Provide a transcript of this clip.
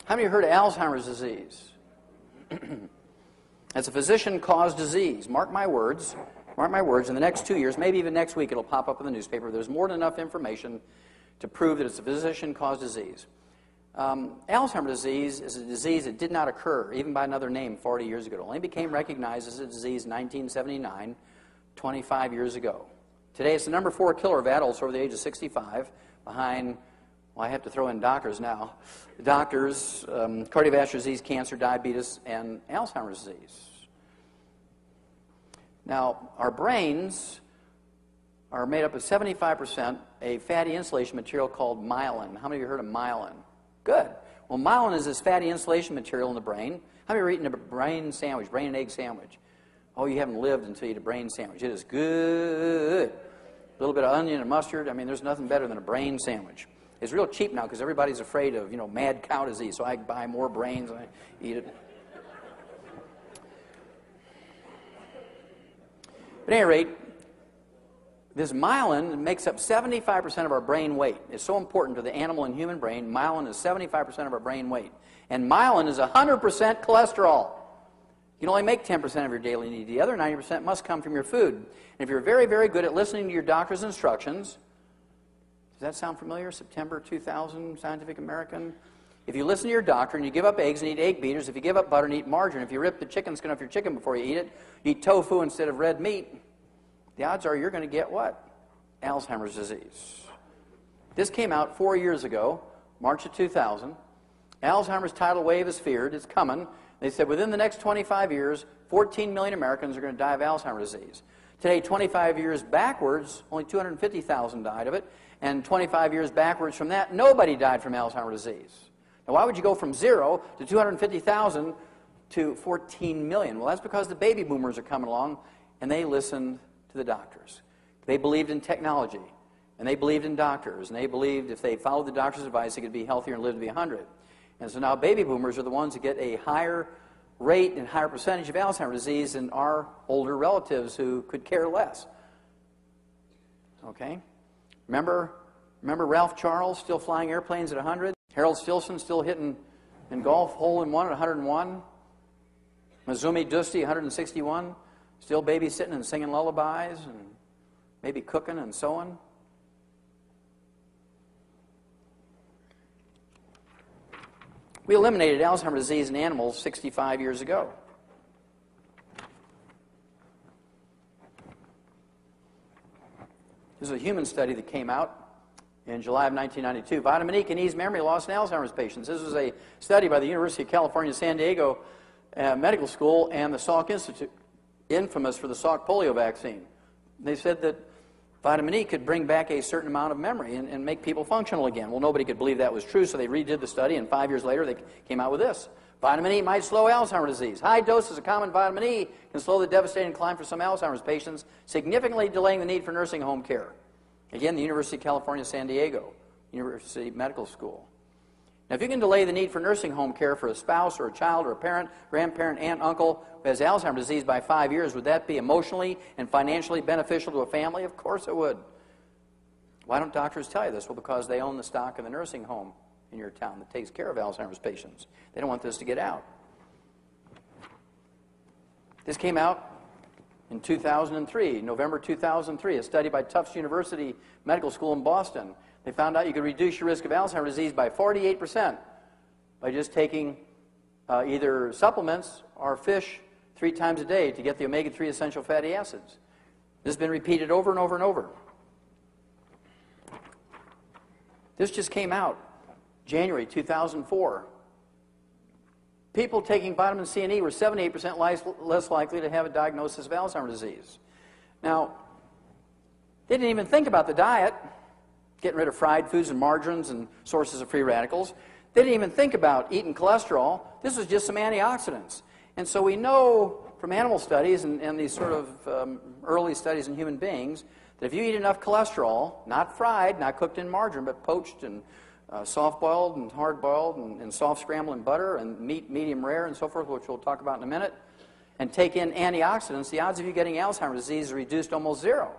How many of you heard of Alzheimer's disease? It's a physician-caused disease. Mark my words, in the next 2 years, maybe even next week, it'll pop up in the newspaper. There's more than enough information to prove that it's a physician-caused disease. Alzheimer's disease is a disease that did not occur, even by another name, 40 years ago. It only became recognized as a disease in 1979, 25 years ago. Today, it's the number 4 killer of adults over the age of 65, behind, well, I have to throw in doctors now. Doctors, cardiovascular disease, cancer, diabetes, and Alzheimer's disease. Now, our brains are made up of 75% a fatty insulation material called myelin. How many of you heard of myelin? Good. Well, myelin is this fatty insulation material in the brain. How many of you are eating a brain sandwich, brain and egg sandwich? Oh, you haven't lived until you eat a brain sandwich. It is good. A little bit of onion and mustard. I mean, there's nothing better than a brain sandwich. It's real cheap now because everybody's afraid of, mad cow disease, so I buy more brains and I eat it. But at any rate, this myelin makes up 75% of our brain weight. It's so important to the animal and human brain. Myelin is 75% of our brain weight. And myelin is 100% cholesterol. You can only make 10% of your daily need. The other 90% must come from your food. And if you're very, very good at listening to your doctor's instructions, does that sound familiar? September 2000, Scientific American. If you listen to your doctor and you give up eggs and eat egg beaters, if you give up butter and eat margarine, if you rip the chicken skin off your chicken before you eat it, you eat tofu instead of red meat, the odds are you're going to get what? Alzheimer's disease. This came out 4 years ago, March of 2000. Alzheimer's tidal wave is feared. It's coming. They said within the next 25 years, 14 million Americans are going to die of Alzheimer's disease. Today, 25 years backwards, only 250,000 died of it. And 25 years backwards from that, nobody died from Alzheimer's disease. Now, why would you go from 0 to 250,000 to 14 million? Well, that's because the baby boomers are coming along, and they listened to the doctors. They believed in technology, and they believed in doctors, and they believed if they followed the doctor's advice, they could be healthier and live to be 100. And so now baby boomers are the ones that get a higher rate and higher percentage of Alzheimer's disease than our older relatives who could care less. Okay? Remember Ralph Charles still flying airplanes at 100? Harold Stilson still hitting in golf hole-in-one at 101? Mazumi Dusti, 161? Still babysitting and singing lullabies and maybe cooking and sewing? We eliminated Alzheimer's disease in animals 65 years ago. This is a human study that came out in July of 1992. Vitamin E can ease memory loss in Alzheimer's patients. This was a study by the University of California, San Diego Medical School and the Salk Institute, infamous for the Salk polio vaccine. They said that vitamin E could bring back a certain amount of memory and make people functional again. Well, nobody could believe that was true, so they redid the study, and 5 years later they came out with this. Vitamin E might slow Alzheimer's disease. High doses of common vitamin E can slow the devastating decline for some Alzheimer's patients, significantly delaying the need for nursing home care. Again, the University of California, San Diego, University Medical School. Now, if you can delay the need for nursing home care for a spouse or a child or a parent, grandparent, aunt, uncle who has Alzheimer's disease by 5 years, would that be emotionally and financially beneficial to a family? Of course it would. Why don't doctors tell you this? Well, because they own the stock of the nursing home in your town that takes care of Alzheimer's patients. They don't want this to get out. This came out in 2003, November 2003, a study by Tufts University Medical School in Boston. They found out you could reduce your risk of Alzheimer's disease by 48% by just taking either supplements or fish 3 times a day to get the omega-3 essential fatty acids. This has been repeated over and over and over. This just came out January 2004. People taking vitamin C and E were 78% less likely to have a diagnosis of Alzheimer's disease. Now, they didn't even think about the diet, getting rid of fried foods and margarines and sources of free radicals. They didn't even think about eating cholesterol. This was just some antioxidants. And so we know from animal studies and these sort of early studies in human beings that if you eat enough cholesterol, not fried, not cooked in margarine, but poached and soft-boiled and hard-boiled and soft scrambled in butter and meat medium rare and so forth, which we'll talk about in a minute, and take in antioxidants, the odds of you getting Alzheimer's disease are reduced almost 0.